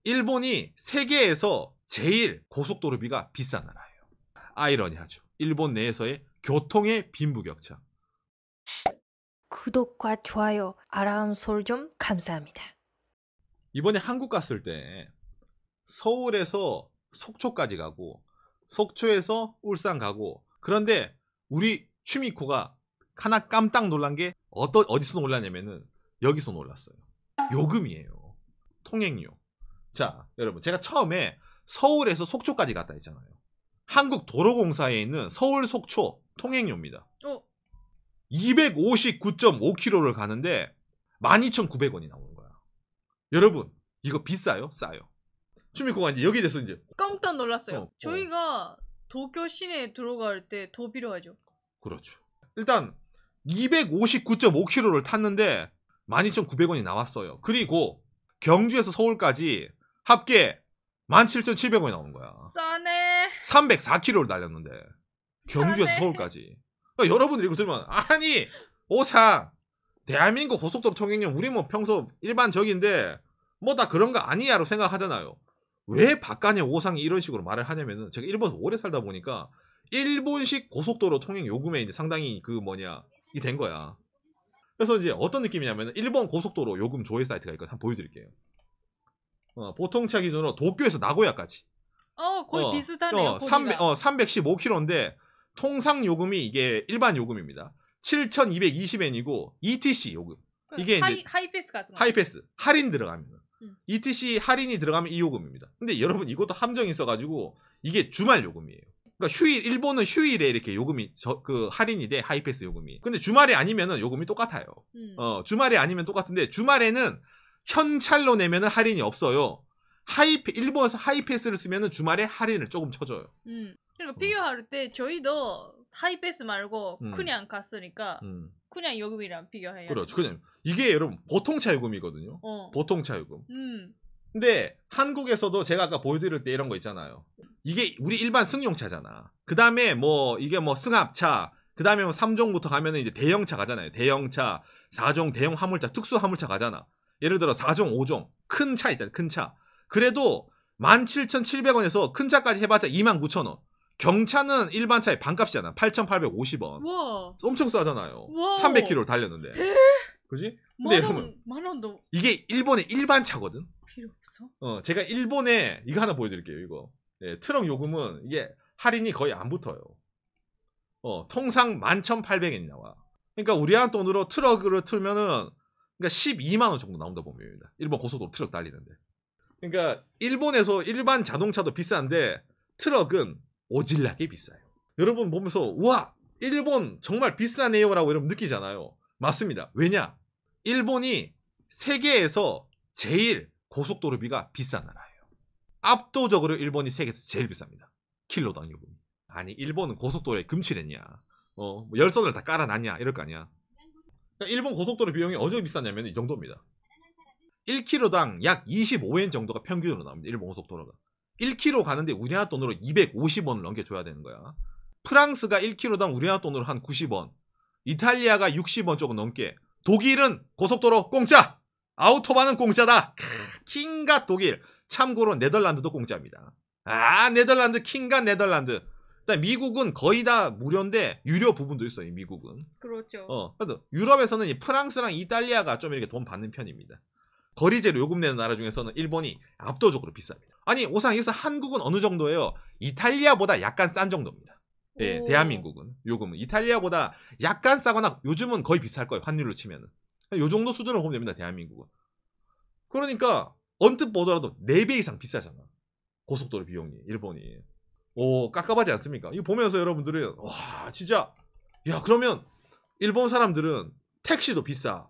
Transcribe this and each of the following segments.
일본이 세계에서 제일 고속도로비가 비싼 나라예요. 아이러니하죠. 일본 내에서의 교통의 빈부격차. 구독과 좋아요, 알람 설정 감사합니다. 이번에 한국 갔을 때 서울에서 속초까지 가고 속초에서 울산 가고, 그런데 우리 추미코가 하나 깜짝 놀란 게 어디서 놀랐냐면은 여기서 놀랐어요. 요금이에요. 통행료. 자, 여러분, 제가 처음에 서울에서 속초까지 갔다 했잖아요. 한국도로공사에 있는 서울 속초 통행료입니다. 259.5km를 가는데 12,900원이 나오는 거야. 여러분, 이거 비싸요? 싸요? 추미코가 이제 여기에 대해서 이제 깜짝 놀랐어요. 저희가 도쿄 시내에 들어갈 때 더 필요하죠. 그렇죠. 일단 259.5km를 탔는데 12,900원이 나왔어요. 그리고 경주에서 서울까지 합계 17,700원이 나오는 거야. 싸네. 304km를 달렸는데 경주에서 싸네. 서울까지. 그러니까 여러분들이 이거 들으면 아니 오상 대한민국 고속도로 통행료 우리 뭐 평소 일반적인데 뭐 다 그런 거 아니야라고 생각하잖아요. 왜 박간의 오상이 이런 식으로 말을 하냐면은 제가 일본에서 오래 살다 보니까 일본식 고속도로 통행 요금에 이제 상당히 이 된 거야. 그래서 이제 어떤 느낌이냐면은 일본 고속도로 요금 조회 사이트가 있거든요. 한번 보여드릴게요. 보통차 기준으로 도쿄에서 나고야까지. 거의 비슷하네요. 315km인데 통상 요금이 이게 일반 요금입니다. 7,220엔이고 ETC 요금. 이게 이제 하이패스 같은 거. 하이패스 할인 들어가면 ETC 할인이 들어가면 이 요금입니다. 근데 여러분 이것도 함정이 있어가지고 이게 주말 요금이에요. 그러니까 휴일, 일본은 휴일에 이렇게 요금이 할인이 돼, 하이패스 요금이. 근데 주말에 아니면은 요금이 똑같아요. 주말에 아니면 똑같은데 주말에는 현찰로 내면은 할인이 없어요. 일본에서 하이패스를 쓰면은 주말에 할인을 조금 쳐줘요. 그러니까 비교할 때 저희도 하이패스 말고 그냥 갔으니까 그냥 요금이랑 비교해야 돼. 그렇죠. 그냥 이게 여러분 보통차 요금이거든요. 보통차 요금. 근데 한국에서도 제가 아까 보여드릴 때 이런 거 있잖아요. 이게 우리 일반 승용차잖아. 그 다음에 이게 승합차, 그 다음에 3종부터 가면은 이제 대형차 가잖아요. 대형차, 4종 대형 화물차, 특수 화물차 가잖아. 예를 들어 4종, 5종 큰 차 있잖아. 큰 차. 그래도 17,700원에서 큰 차까지 해봤자 29,000원. 경차는 일반 차의 반값이잖아. 8,850원. 와. 엄청 싸잖아요. 와. 300km를 달렸는데. 그지? 근데 만 원도 이게 일본의 일반 차거든. 필요 없어? 제가 일본에 이거 하나 보여드릴게요. 이거. 트럭 요금은 이게 할인이 거의 안 붙어요. 통상 11,800엔이 나와. 그러니까 우리한 돈으로 트럭으로 틀면은 그러니까 12만 원 정도 나온다 보면입니다. 일본 고속도로 트럭 달리는데. 그러니까 일본에서 일반 자동차도 비싼데 트럭은 오질나게 비싸요. 여러분 보면서 우와 일본 정말 비싸네요라고 여러분 느끼잖아요. 맞습니다. 왜냐? 일본이 세계에서 제일 고속도로비가 비싼 나라예요. 압도적으로 일본이 세계에서 제일 비쌉니다. 킬로당 요금이. 아니 일본은 고속도로에 금칠했냐? 열선을 다 깔아놨냐? 이럴 거 아니야. 그러니까 일본 고속도로 비용이 어디서 비싸냐면 이 정도입니다. 1km당 약 25엔 정도가 평균으로 나옵니다. 일본 고속도로가. 1km 가는데 우리나라 돈으로 250원을 넘겨줘야 되는 거야. 프랑스가 1km당 우리나라 돈으로 한 90원. 이탈리아가 60원 조금 넘게. 독일은 고속도로 공짜! 아우토반은 공짜다! 킹갓 독일. 참고로 네덜란드도 공짜입니다. 네덜란드 킹갓 네덜란드. 미국은 거의 다 무료인데 유료 부분도 있어요. 미국은. 그렇죠. 그래도 유럽에서는 이 프랑스랑 이탈리아가 좀 이렇게 돈 받는 편입니다. 거리제로 요금 내는 나라 중에서는 일본이 압도적으로 비쌉니다. 아니 오상 여기서 한국은 어느 정도예요? 이탈리아보다 약간 싼 정도입니다. 예, 대한민국은 요금은 이탈리아보다 약간 싸거나 요즘은 거의 비쌀 거예요. 환율로 치면은. 요 정도 수준으로 보면 됩니다. 대한민국은. 그러니까 언뜻 보더라도 4배 이상 비싸잖아. 고속도로 비용이 일본이. 깝깝하지 않습니까? 이거 보면서 여러분들은 와 진짜 야 그러면 일본 사람들은 택시도 비싸.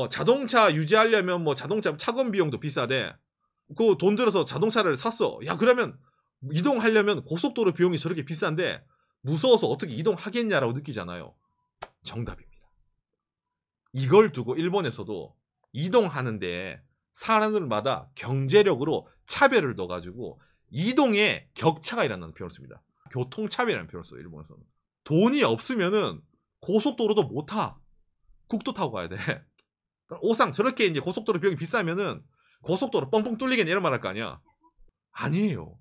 자동차 유지하려면 자동차 차건 비용도 비싸대. 그 돈 들어서 자동차를 샀어. 야 그러면 이동하려면 고속도로 비용이 저렇게 비싼데 무서워서 어떻게 이동하겠냐라고 느끼잖아요. 정답입니다. 이걸 두고 일본에서도 이동하는데 사람들마다 경제력으로 차별을 넣어가지고 이동에 격차가 일어나는 표현을 씁니다. 교통차별이라는 표현을 써요. 일본에서는. 돈이 없으면은 고속도로도 못 타. 국도 타고 가야 돼. 오상 저렇게 이제 고속도로 비용이 비싸면은 고속도로 뻥뻥 뚫리겠네 이런 말 할 거 아니야. 아니에요.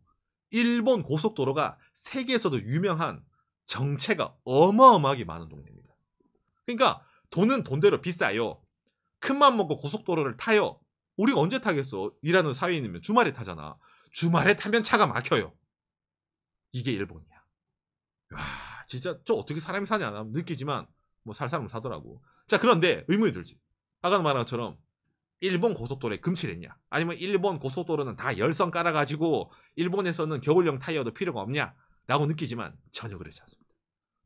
일본 고속도로가 세계에서도 유명한 정체가 어마어마하게 많은 동네입니다. 그러니까 돈은 돈대로 비싸요. 큰맘 먹고 고속도로를 타요. 우리가 언제 타겠어? 일하는 사회인이면 주말에 타잖아. 주말에 타면 차가 막혀요. 이게 일본이야. 와, 진짜 저 어떻게 사람이 사냐 느끼지만 뭐 살 사람은 사더라고. 자, 그런데 의문이 들지. 아까 말한 것처럼 일본 고속도로에 금칠했냐? 아니면 일본 고속도로는 다 열선 깔아가지고 일본에서는 겨울용 타이어도 필요가 없냐? 라고 느끼지만 전혀 그렇지 않습니다.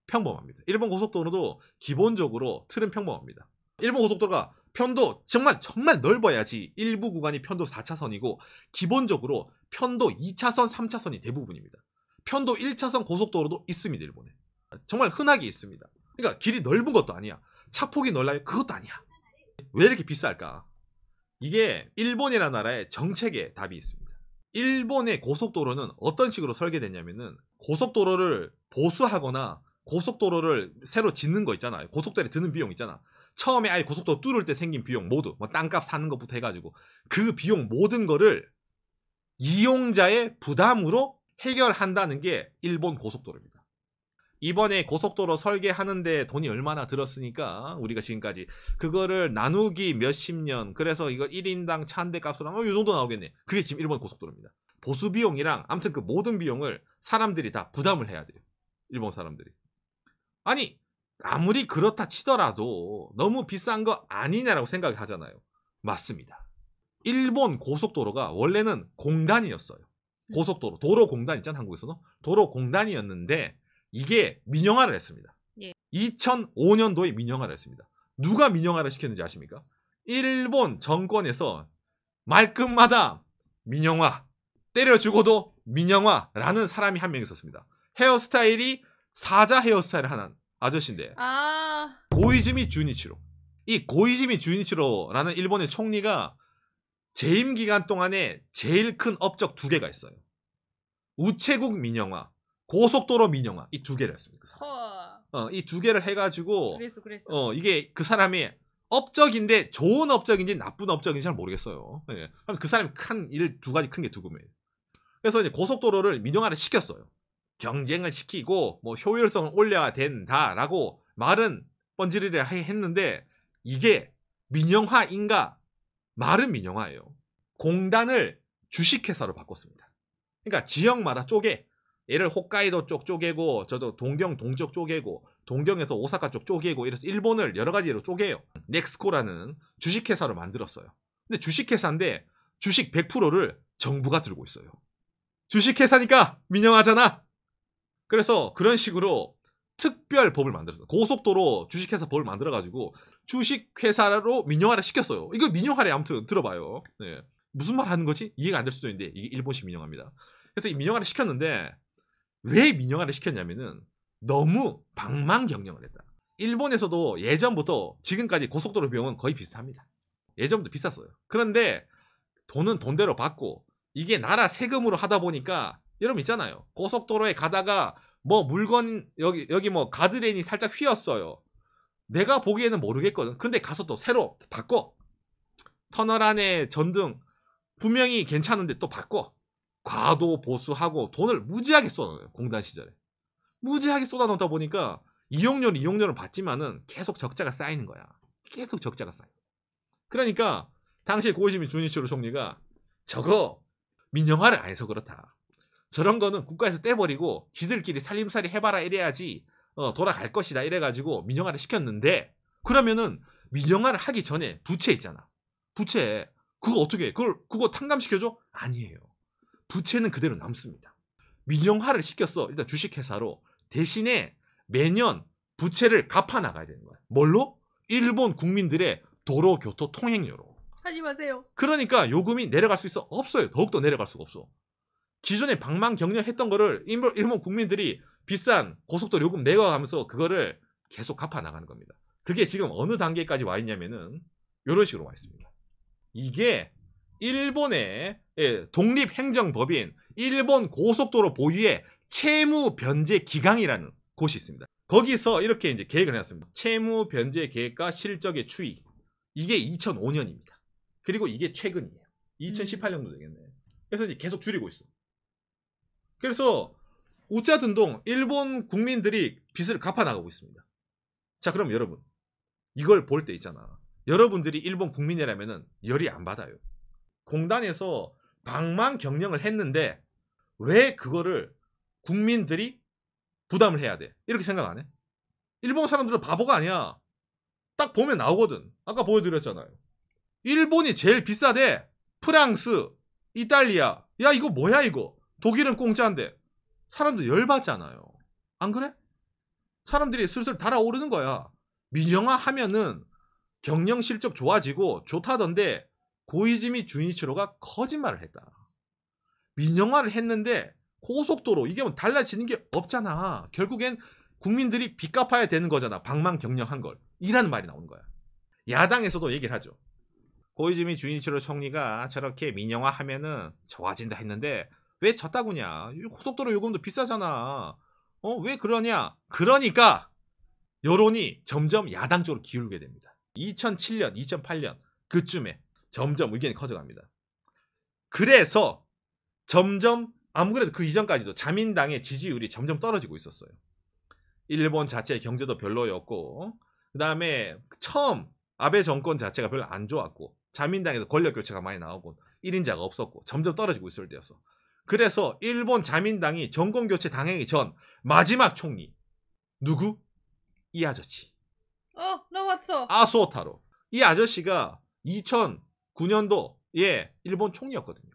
평범합니다. 일본 고속도로도 기본적으로 틀은 평범합니다. 일본 고속도로가 편도 정말 넓어야지 일부 구간이 편도 4차선이고 기본적으로 편도 2차선, 3차선이 대부분입니다. 편도 1차선 고속도로도 있습니다. 일본에. 정말 흔하게 있습니다. 그러니까 길이 넓은 것도 아니야. 차폭이 넓어요? 그것도 아니야. 왜 이렇게 비쌀까? 이게 일본이라는 나라의 정책에 답이 있습니다. 일본의 고속도로는 어떤 식으로 설계됐냐면은 고속도로를 보수하거나 고속도로를 새로 짓는 거 있잖아요. 고속도로에 드는 비용 있잖아. 처음에 아예 고속도로 뚫을 때 생긴 비용 모두 뭐 땅값 사는 것부터 해가지고 그 비용 모든 거를 이용자의 부담으로 해결한다는 게 일본 고속도로입니다. 이번에 고속도로 설계하는데 돈이 얼마나 들었으니까 우리가 지금까지 그거를 나누기 몇십 년 그래서 이거 1인당 차 한 대 값으로 하면 이 정도 나오겠네. 그게 지금 일본 고속도로입니다. 보수 비용이랑 아무튼 그 모든 비용을 사람들이 다 부담을 해야 돼요. 일본 사람들이. 아니 아무리 그렇다 치더라도 너무 비싼 거 아니냐라고 생각을 하잖아요. 맞습니다. 일본 고속도로가 원래는 공단이었어요. 고속도로, 도로공단 있잖아 한국에서도. 도로공단이었는데 이게 민영화를 했습니다. 예. 2005년도에 민영화를 했습니다. 누가 민영화를 시켰는지 아십니까? 일본 정권에서 말끝마다 민영화, 때려 죽어도 민영화라는 사람이 한 명 있었습니다. 헤어스타일이 사자 헤어스타일을 하는 아저씨인데 고이즈미 주니치로. 이 고이즈미 주니치로라는 일본의 총리가 재임 기간 동안에 제일 큰 업적 2개가 있어요. 우체국 민영화, 고속도로 민영화 이 2개를 했습니다. 이 2개를 해가지고 그랬어. 이게 그 사람이 업적인데 좋은 업적인지 나쁜 업적인지 잘 모르겠어요. 네. 그 사람이 큰 일 2가지 큰 게 두 구매예요. 그래서 이제 고속도로를 민영화를 시켰어요. 경쟁을 시키고 뭐 효율성을 올려야 된다라고 말은 뻔질이를 했는데 이게 민영화인가? 말은 민영화예요. 공단을 주식회사로 바꿨습니다. 그러니까 지역마다 쪼개. 얘를 홋카이도 쪽 쪼개고 저도 동경 동쪽 쪼개고 동경에서 오사카 쪽 쪼개고 이래서 일본을 여러 가지로 쪼개요. 넥스코라는 주식회사로 만들었어요. 근데 주식회사인데 주식 100%를 정부가 들고 있어요. 주식회사니까 민영화잖아. 그래서 그런 식으로 특별 법을 만들었어요. 고속도로 주식회사 법을 만들어가지고 주식회사로 민영화를 시켰어요. 이거 민영화래. 아무튼 들어봐요. 네. 무슨 말 하는 거지? 이해가 안 될 수도 있는데 이게 일본식 민영화입니다. 그래서 이 민영화를 시켰는데 왜 민영화를 시켰냐면은 너무 방망경영을 했다. 일본에서도 예전부터 지금까지 고속도로 비용은 거의 비슷합니다. 예전부터 비쌌어요. 그런데 돈은 돈대로 받고 이게 나라 세금으로 하다 보니까 여러분 있잖아요. 고속도로에 가다가 뭐 물건 여기 뭐 가드레인이 살짝 휘었어요. 내가 보기에는 모르겠거든. 근데 가서 또 새로 바꿔. 터널 안에 전등 분명히 괜찮은데 또 바꿔. 과도 보수하고 돈을 무지하게 쏟아넣어요. 공단 시절에. 무지하게 쏟아넣다 보니까 이용료는 받지만은 계속 적자가 쌓이는 거야. 계속 적자가 쌓여. 그러니까 당시에 고이즈미 주니치로 총리가 저거 민영화를 안 해서 그렇다. 저런 거는 국가에서 떼버리고 지들끼리 살림살이 해봐라 이래야지 돌아갈 것이다 이래가지고 민영화를 시켰는데 그러면은 민영화를 하기 전에 부채 있잖아. 부채 그거 어떻게 해? 그거 탕감시켜줘? 아니에요. 부채는 그대로 남습니다. 민영화를 시켰어. 일단 주식회사로. 대신에 매년 부채를 갚아 나가야 되는 거야. 뭘로? 일본 국민들의 도로교토 통행료로. 하지 마세요. 그러니까 요금이 내려갈 수 있어? 없어요. 더욱더 내려갈 수가 없어. 기존에 방망경영했던 거를 일본 국민들이 비싼 고속도로 요금 내가면서 그거를 계속 갚아 나가는 겁니다. 그게 지금 어느 단계까지 와 있냐면은 이런 식으로 와 있습니다. 이게 일본의 독립행정법인 일본 고속도로 보유의 채무변제기강이라는 곳이 있습니다. 거기서 이렇게 이제 계획을 해놨습니다. 채무변제 계획과 실적의 추이. 이게 2005년입니다. 그리고 이게 최근이에요. 2018년도 되겠네. 그래서 이제 계속 줄이고 있어. 그래서 우짜든동 일본 국민들이 빚을 갚아 나가고 있습니다. 자, 그럼 여러분 이걸 볼 때 있잖아. 여러분들이 일본 국민이라면은 열이 안 받아요. 공단에서 방만 경영을 했는데 왜 그거를 국민들이 부담을 해야 돼? 이렇게 생각 안 해? 일본 사람들은 바보가 아니야. 딱 보면 나오거든. 아까 보여드렸잖아요. 일본이 제일 비싸대. 프랑스, 이탈리아. 야, 이거 뭐야 이거. 독일은 공짜인데. 사람들 열받잖아요. 안 그래? 사람들이 슬슬 달아오르는 거야. 민영화 하면은 경영 실적 좋아지고 좋다던데 고이즈미 주니치로가 거짓말을 했다. 민영화를 했는데 고속도로 이게 뭐 달라지는 게 없잖아. 결국엔 국민들이 빚 갚아야 되는 거잖아. 방만 경영한 걸. 이라는 말이 나오는 거야. 야당에서도 얘기를 하죠. 고이즈미 주니치로 총리가 저렇게 민영화 하면은 좋아진다 했는데 왜 졌다구냐. 고속도로 요금도 비싸잖아. 왜 그러냐. 그러니까 여론이 점점 야당 쪽으로 기울게 됩니다. 2007년, 2008년 그쯤에 점점 의견이 커져갑니다. 그래서 점점 아무래도 그 이전까지도 자민당의 지지율이 점점 떨어지고 있었어요. 일본 자체의 경제도 별로였고 그 다음에 처음 아베 정권 자체가 별로 안 좋았고 자민당에서 권력 교체가 많이 나오고 1인자가 없었고 점점 떨어지고 있을 때였어. 그래서 일본 자민당이 정권 교체 당하기 전 마지막 총리 누구? 이 아저씨. 나 왔어. 아소타로. 이 아저씨가 2009년도에 일본 총리였거든요.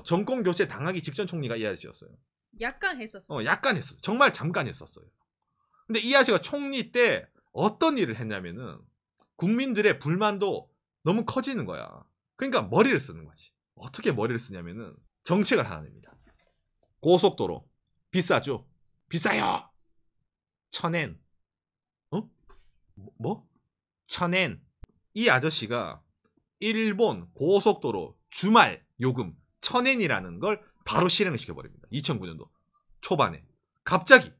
정권 교체 당하기 직전 총리가 이 아저씨였어요. 약간 했었어. 약간 했었어. 정말 잠깐 했었어요. 근데 이 아저씨가 총리 때 어떤 일을 했냐면은 국민들의 불만도 너무 커지는 거야. 그러니까 머리를 쓰는 거지. 어떻게 머리를 쓰냐면은 정책을 하나 냅니다. 고속도로 비싸죠? 비싸요. 1000엔. 뭐? 1000엔. 이 아저씨가 일본 고속도로 주말 요금 1000엔이라는 걸 바로 실행을 시켜버립니다. 2009년도 초반에. 갑자기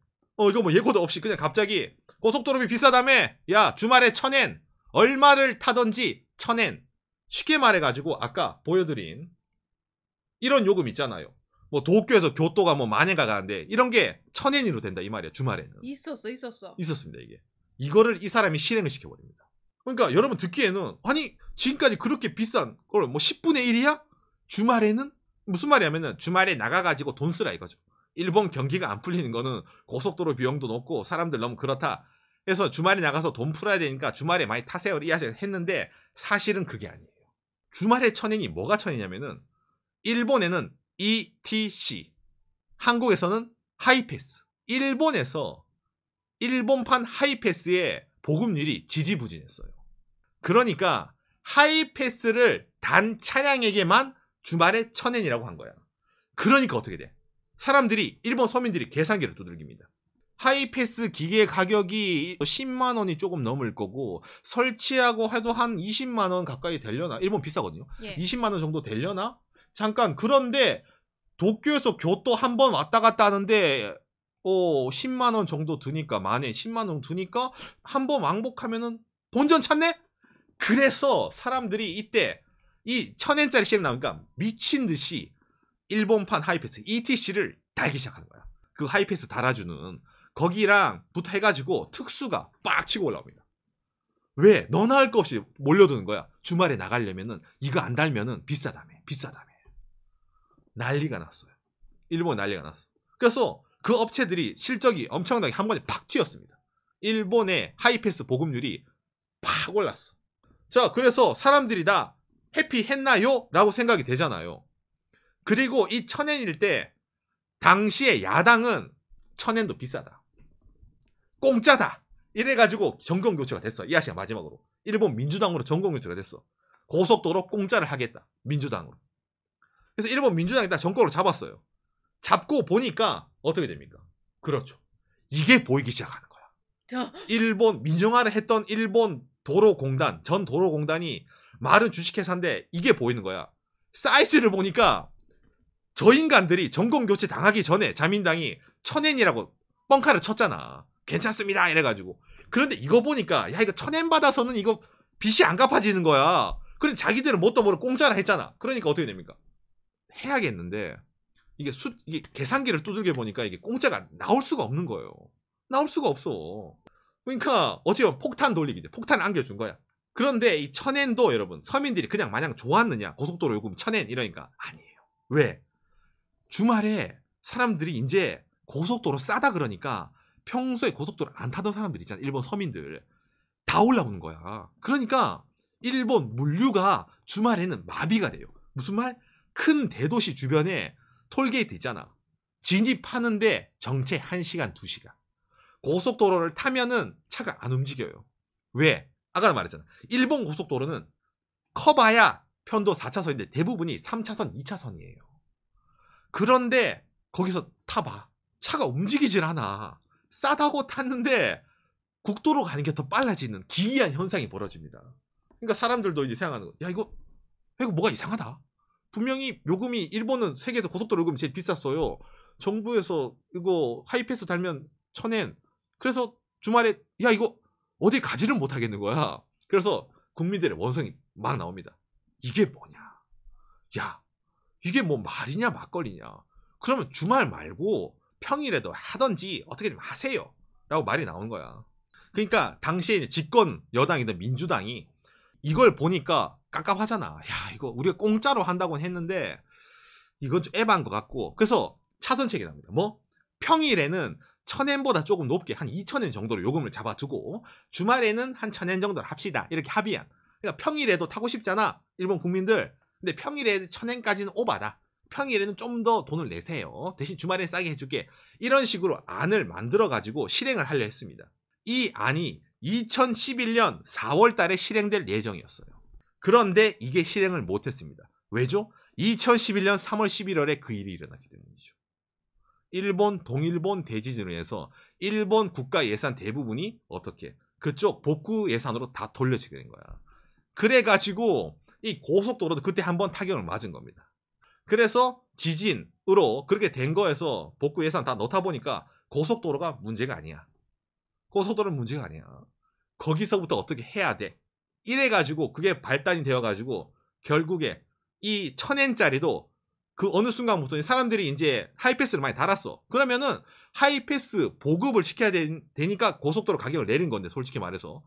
이거 뭐 예고도 없이 그냥 갑자기 고속도로비 비싸다며. 야, 주말에 1000엔. 얼마를 타던지 1000엔. 쉽게 말해가지고 아까 보여드린 이런 요금 있잖아요. 뭐 도쿄에서 교토가 뭐 만엔가 가는데 이런 게 1000엔으로 된다 이 말이야. 주말에는. 있었습니다 이게. 이거를 이 사람이 실행을 시켜버립니다. 그러니까 여러분 듣기에는 아니 지금까지 그렇게 비싼 걸 뭐 10분의 1이야? 주말에는? 무슨 말이냐면은 주말에 나가가지고 돈 쓰라 이거죠. 일본 경기가 안 풀리는 거는 고속도로 비용도 높고 사람들 너무 그렇다 해서 주말에 나가서 돈 풀어야 되니까 주말에 많이 타세요 이 아저씨가 했는데 사실은 그게 아니에요. 주말에 1000엔이 뭐가 1000엔이냐면은 일본에는 ETC, 한국에서는 하이패스. 일본에서 일본판 하이패스의 보급률이 지지부진했어요. 그러니까 하이패스를 단 차량에게만 주말에 1000엔이라고 한 거야. 그러니까 어떻게 돼? 사람들이 일본 서민들이 계산기를 두들깁니다. 하이패스 기계 가격이 10만 원이 조금 넘을 거고 설치하고 해도 한 20만 원 가까이 되려나? 일본 비싸거든요. 예. 20만 원 정도 되려나? 잠깐 그런데 도쿄에서 교토 한 번 왔다 갔다 하는데 10만 원 정도 드니까 만에 10만 원 드니까 한 번 왕복하면은 본전 찾네? 그래서 사람들이 이때 이 1000엔짜리 시행 나오니까 미친 듯이 일본판 하이패스 ETC를 달기 시작하는 거야. 그 하이패스 달아주는 거기랑 붙어 해가지고 특수가 빡 치고 올라옵니다. 왜? 너나 할 거 없이 몰려드는 거야. 주말에 나가려면은 이거 안 달면은 비싸다며. 난리가 났어요. 일본 난리가 났어. 그래서 그 업체들이 실적이 엄청나게 한 번에 팍 튀었습니다. 일본의 하이패스 보급률이 팍 올랐어. 자, 그래서 사람들이 다 해피했나요? 라고 생각이 되잖아요. 그리고 이 1000엔일 때 당시에 야당은 1000엔도 비싸다. 공짜다. 이래가지고 정권교체가 됐어. 이 아시아 마지막으로. 일본 민주당으로 정권교체가 됐어. 고속도로 공짜를 하겠다. 민주당으로. 그래서 일본 민주당이 다 정권을 잡았어요. 잡고 보니까 어떻게 됩니까? 그렇죠. 이게 보이기 시작하는 거야. 일본 민영화를 했던 일본 도로공단, 전 도로공단이 말은 주식회사인데 이게 보이는 거야. 사이즈를 보니까 저 인간들이 정권교체 당하기 전에 자민당이 1000엔이라고 뻥카를 쳤잖아. 괜찮습니다 이래가지고. 그런데 이거 보니까 야 이거 1000엔 받아서는 이거 빚이 안 갚아지는 거야. 그런데 자기들은 뭣도 모르고 공짜라 했잖아. 그러니까 어떻게 됩니까? 해야겠는데 이게 계산기를 두들겨 보니까 이게 공짜가 나올 수가 없는 거예요. 나올 수가 없어. 그러니까 어찌보면 폭탄 돌리기죠. 폭탄을 안겨준 거야. 그런데 이 1000엔도 여러분 서민들이 그냥 마냥 좋았느냐? 고속도로 요금 1000엔 이러니까 아니에요. 왜? 주말에 사람들이 이제 고속도로 싸다 그러니까 평소에 고속도로 안 타던 사람들 있잖아. 일본 서민들 다 올라오는 거야. 그러니까 일본 물류가 주말에는 마비가 돼요. 무슨 말? 큰 대도시 주변에 톨게이트 있잖아. 진입하는데 정체 1시간, 2시간. 고속도로를 타면은 차가 안 움직여요. 왜? 아까 말했잖아. 일본 고속도로는 커봐야 편도 4차선인데 대부분이 3차선, 2차선이에요. 그런데 거기서 타봐. 차가 움직이질 않아. 싸다고 탔는데 국도로 가는 게 더 빨라지는 기이한 현상이 벌어집니다. 그러니까 사람들도 이제 생각하는 거. 야 이거 뭐가 이상하다. 분명히 요금이 일본은 세계에서 고속도로 요금이 제일 비쌌어요. 정부에서 이거 하이패스 달면 1000엔. 그래서 주말에 야 이거 어디 가지를 못하겠는 거야. 그래서 국민들의 원성이 막 나옵니다. 이게 뭐냐. 야 이게 뭐 말이냐 막걸리냐. 그러면 주말 말고 평일에도 하던지 어떻게 좀 하세요. 라고 말이 나오는 거야. 그러니까 당시에 집권 여당이던 민주당이 이걸 보니까 깝깝하잖아. 야 이거 우리가 공짜로 한다고 했는데 이건 좀 에바인 것 같고 그래서 차선책이 납니다. 뭐? 평일에는 1000엔보다 조금 높게 한 2000엔 정도로 요금을 잡아두고 주말에는 한 1000엔 정도를 합시다. 이렇게 합의한. 그러니까 평일에도 타고 싶잖아. 일본 국민들. 근데 평일에 1000엔까지는 오바다. 평일에는 좀 더 돈을 내세요. 대신 주말에 싸게 해줄게. 이런 식으로 안을 만들어가지고 실행을 하려 했습니다. 이 안이 2011년 4월 달에 실행될 예정이었어요. 그런데 이게 실행을 못했습니다. 왜죠? 2011년 3월 11월에 그 일이 일어났기 때문이죠. 일본 동일본 대지진으로 인해서 일본 국가 예산 대부분이 어떻게 그쪽 복구 예산으로 다 돌려지게 된 거야. 그래가지고 이 고속도로도 그때 한번 타격을 맞은 겁니다. 그래서 지진으로 그렇게 된 거에서 복구 예산 다 넣다 보니까 고속도로가 문제가 아니야. 고속도로는 문제가 아니야. 거기서부터 어떻게 해야 돼. 이래가지고 그게 발단이 되어가지고 결국에 이 1000엔짜리도 그 어느 순간부터 사람들이 이제 하이패스를 많이 달았어. 그러면은 하이패스 보급을 시켜야 되니까 고속도로 가격을 내린 건데 솔직히 말해서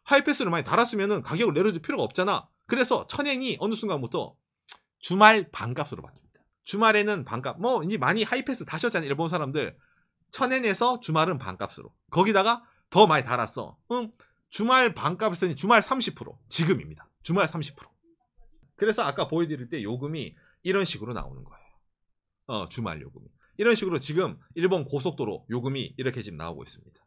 하이패스를 많이 달았으면은 가격을 내려줄 필요가 없잖아. 그래서 1000엔이 어느 순간부터 주말 반값으로 바뀝니다. 주말에는 반값. 뭐 이제 많이 하이패스 다셨잖아 일본 사람들. 1000엔에서 주말은 반값으로. 거기다가 더 많이 달았어. 주말 반값을 쓰니 주말 30%. 지금입니다. 주말 30%. 그래서 아까 보여드릴 때 요금이 이런 식으로 나오는 거예요. 주말 요금이. 이런 식으로 지금 일본 고속도로 요금이 이렇게 지금 나오고 있습니다.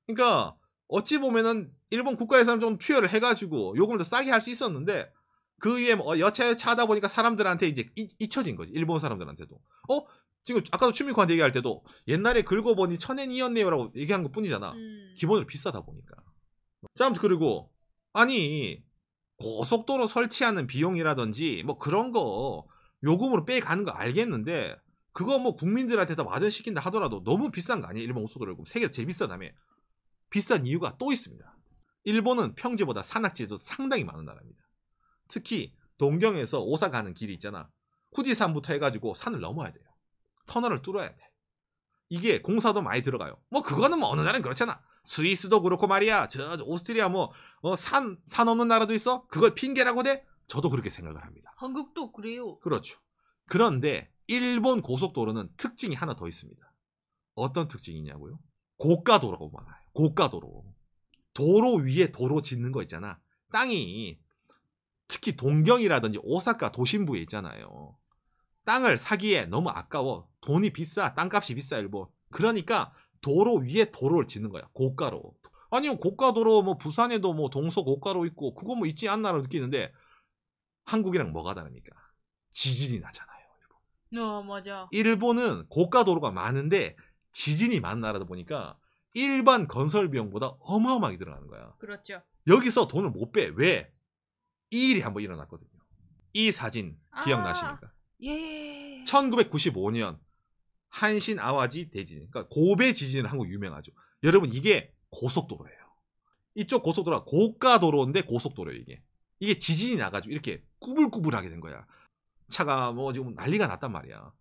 그러니까 어찌 보면은 일본 국가에서는 좀 투여를 해가지고 요금을 더 싸게 할 수 있었는데 그 위에 뭐 여차여차 하다 보니까 사람들한테 이제 잊혀진 거지. 일본 사람들한테도. 지금 아까도 추미코한테 얘기할 때도 옛날에 긁어보니 1000엔이었네요 라고 얘기한 것 뿐이잖아. 기본으로 비싸다 보니까. 자, 아무튼 그리고 아니 고속도로 설치하는 비용이라든지 뭐 그런 거 요금으로 빼가는 거 알겠는데 그거 뭐 국민들한테 다 마련시킨다 하더라도 너무 비싼 거 아니에요? 일본 고속도로 요금. 세계에서 제일 비싸다며. 비싼 이유가 또 있습니다. 일본은 평지보다 산악지대도 상당히 많은 나라입니다. 특히 동경에서 오사 가는 길이 있잖아. 후지산부터 해가지고 산을 넘어야 돼요. 터널을 뚫어야 돼. 이게 공사도 많이 들어가요. 뭐 그거는 뭐 어느 나라는 그렇잖아. 스위스도 그렇고 말이야. 저 오스트리아 뭐 산 없는 나라도 있어? 그걸 핑계라고 돼? 저도 그렇게 생각을 합니다. 한국도 그래요. 그렇죠. 그런데 일본 고속도로는 특징이 하나 더 있습니다. 어떤 특징이 있냐고요? 고가도로가 많아요. 고가도로. 도로 위에 도로 짓는 거 있잖아. 땅이 특히 동경이라든지 오사카 도심부에 있잖아요. 땅을 사기에 너무 아까워. 돈이 비싸. 땅값이 비싸 일본. 그러니까 도로 위에 도로를 짓는 거야. 고가로. 아니요 고가도로 뭐 부산에도 뭐 동서 고가로 있고 그거 뭐 있지 않나라고 느끼는데 한국이랑 뭐가 다릅니까? 지진이 나잖아요. 일본. 맞아. 일본은 고가도로가 많은데 지진이 많은 나라다 보니까 일반 건설 비용보다 어마어마하게 들어가는 거야. 그렇죠. 여기서 돈을 못 빼. 왜? 이 일이 한번 일어났거든요. 이 사진 기억나십니까? 예. 1995년 한신 아와지 대지진. 그러니까 고베 지진은 한국 유명하죠. 여러분 이게 고속도로예요. 이쪽 고속도로가 고가도로인데 고속도로예요 이게. 이게 지진이 나가지고 이렇게 꾸불꾸불하게 된 거야. 차가 뭐 지금 난리가 났단 말이야.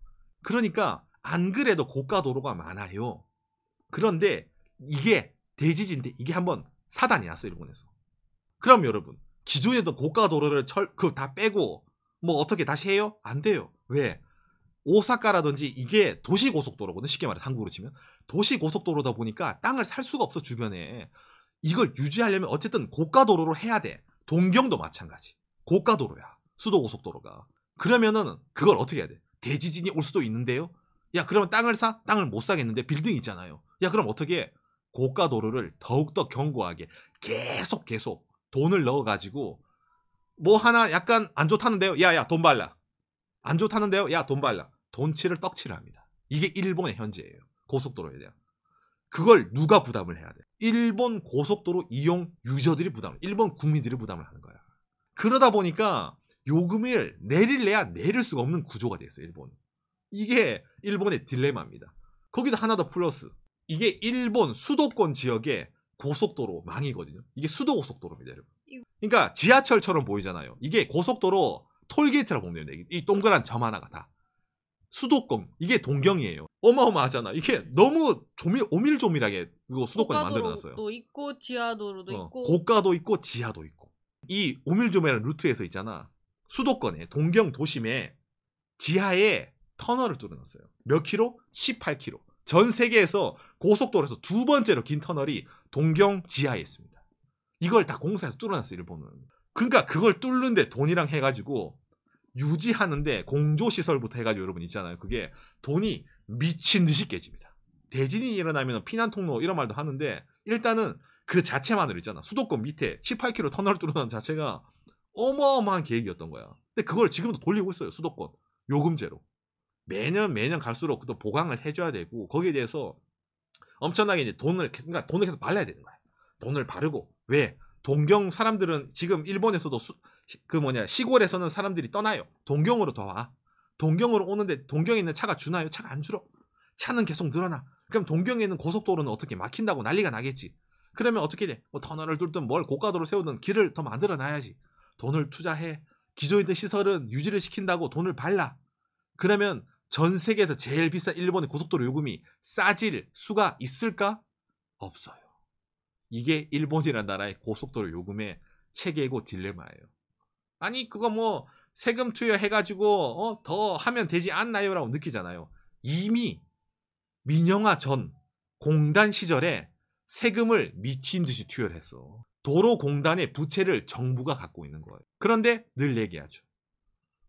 그러니까 안 그래도 고가 도로가 많아요. 그런데 이게 대지진인데 이게 한번 사단이 났어 일본에서. 그럼 여러분 기존에도 고가 도로를 그거 다 빼고 뭐 어떻게 다시 해요? 안 돼요. 왜? 오사카라든지 이게 도시고속도로거든. 쉽게 말해 한국으로 치면 도시고속도로다 보니까 땅을 살 수가 없어 주변에. 이걸 유지하려면 어쨌든 고가도로로 해야 돼. 동경도 마찬가지. 고가도로야. 수도고속도로가. 그러면은 그걸 어떻게 해야 돼? 대지진이 올 수도 있는데요. 야 그러면 땅을 사? 땅을 못 사겠는데 빌딩 있잖아요. 야 그럼 어떻게 해? 고가도로를 더욱더 견고하게 계속 돈을 넣어가지고 뭐 하나 약간 안 좋다는데요. 야야 돈 발라. 안 좋다는데요. 야 돈 발라. 돈치를 떡치를 합니다. 이게 일본의 현재예요. 고속도로에 대한. 그걸 누가 부담을 해야 돼? 일본 고속도로 이용 유저들이 부담을, 일본 국민들이 부담을 하는 거야. 그러다 보니까 요금을 내릴래야 내릴 수가 없는 구조가 됐어요. 일본은. 이게 일본의 딜레마입니다. 거기다 하나 더 플러스. 이게 일본 수도권 지역의 고속도로 망이거든요. 이게 수도고속도로입니다. 여러분. 그러니까 지하철처럼 보이잖아요. 이게 고속도로 톨게이트라고 보면 됩니다. 이 동그란 점 하나가 다. 수도권 이게 동경이에요. 어마어마하잖아. 이게 너무 오밀조밀하게 이거 수도권이 만들어놨어요. 고가도로도 있고 지하도로도 있고 고가도 있고 지하도 있고. 이 오밀조밀한 루트에서 있잖아. 수도권에 동경 도심에 지하에 터널을 뚫어놨어요. 몇 킬로? 18km. 전 세계에서 고속도로에서 두 번째로 긴 터널이 동경 지하에 있습니다. 이걸 다 공사해서 뚫어놨어요. 일본은. 그러니까 그걸 뚫는데 돈이랑 해가지고 유지하는데 공조시설부터 해가지고 여러분 있잖아요. 그게 돈이 미친 듯이 깨집니다. 대지진이 일어나면 피난통로 이런 말도 하는데 일단은 그 자체만으로 있잖아. 수도권 밑에 18km 터널을 뚫어놓은 자체가 어마어마한 계획이었던 거야. 근데 그걸 지금도 돌리고 있어요. 수도권 요금제로. 매년 갈수록 또 보강을 해줘야 되고 거기에 대해서 엄청나게 이제 돈을 계속 발라야 되는 거야. 돈을 바르고. 왜? 동경 사람들은 지금 일본에서도 시골에서는 사람들이 떠나요. 동경으로 더 와. 동경으로 오는데 동경에 있는 차가 주나요? 차가 안 줄어. 차는 계속 늘어나. 그럼 동경에 있는 고속도로는 어떻게 막힌다고 난리가 나겠지. 그러면 어떻게 돼? 뭐 터널을 뚫든 뭘 고가도로 세우든 길을 더 만들어 놔야지. 돈을 투자해. 기존에 있는 시설은 유지를 시킨다고 돈을 발라. 그러면 전 세계에서 제일 비싼 일본의 고속도로 요금이 싸질 수가 있을까? 없어요. 이게 일본이라는 나라의 고속도로 요금의 체계고 딜레마예요. 아니 그거 뭐 세금 투여해가지고 더 하면 되지 않나요? 라고 느끼잖아요. 이미 민영화 전 공단 시절에 세금을 미친 듯이 투여를 했어. 도로공단의 부채를 정부가 갖고 있는 거예요. 그런데 늘 얘기하죠.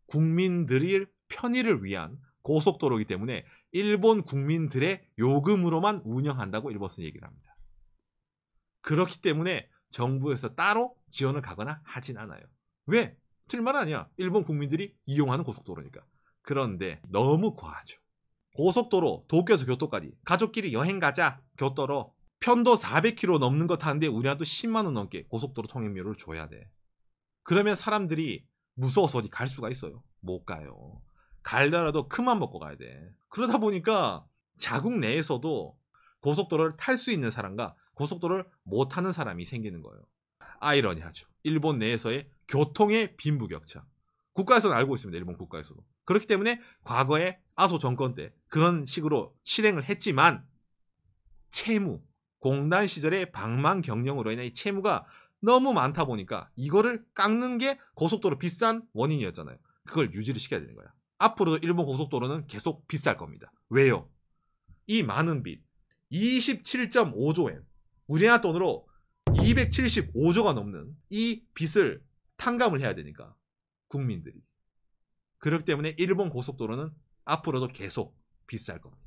국민들의 편의를 위한 고속도로이기 때문에 일본 국민들의 요금으로만 운영한다고 일본에서 얘기를 합니다. 그렇기 때문에 정부에서 따로 지원을 가거나 하진 않아요. 왜? 틀만 아니야. 일본 국민들이 이용하는 고속도로니까. 그런데 너무 과하죠. 고속도로 도쿄에서 교토까지 가족끼리 여행 가자 교토로 편도 400km 넘는 거 타는데 우리나라도 10만 원 넘게 고속도로 통행료를 줘야 돼. 그러면 사람들이 무서워서 어디 갈 수가 있어요? 못 가요. 갈더라도 큰맘 먹고 가야 돼. 그러다 보니까 자국 내에서도 고속도로를 탈 수 있는 사람과 고속도로를 못 타는 사람이 생기는 거예요. 아이러니하죠. 일본 내에서의 교통의 빈부격차. 국가에서는 알고 있습니다. 일본 국가에서도. 그렇기 때문에 과거에 아소 정권 때 그런 식으로 실행을 했지만 채무, 공단 시절의 방만 경영으로 인해 이 채무가 너무 많다 보니까 이거를 깎는 게 고속도로 비싼 원인이었잖아요. 그걸 유지를 시켜야 되는 거야. 앞으로도 일본 고속도로는 계속 비쌀 겁니다. 왜요? 이 많은 빚 27.5조엔 우리나라 돈으로 275조가 넘는 이 빚을 탕감을 해야 되니까 국민들이. 그렇기 때문에 일본 고속도로는 앞으로도 계속 비쌀 겁니다.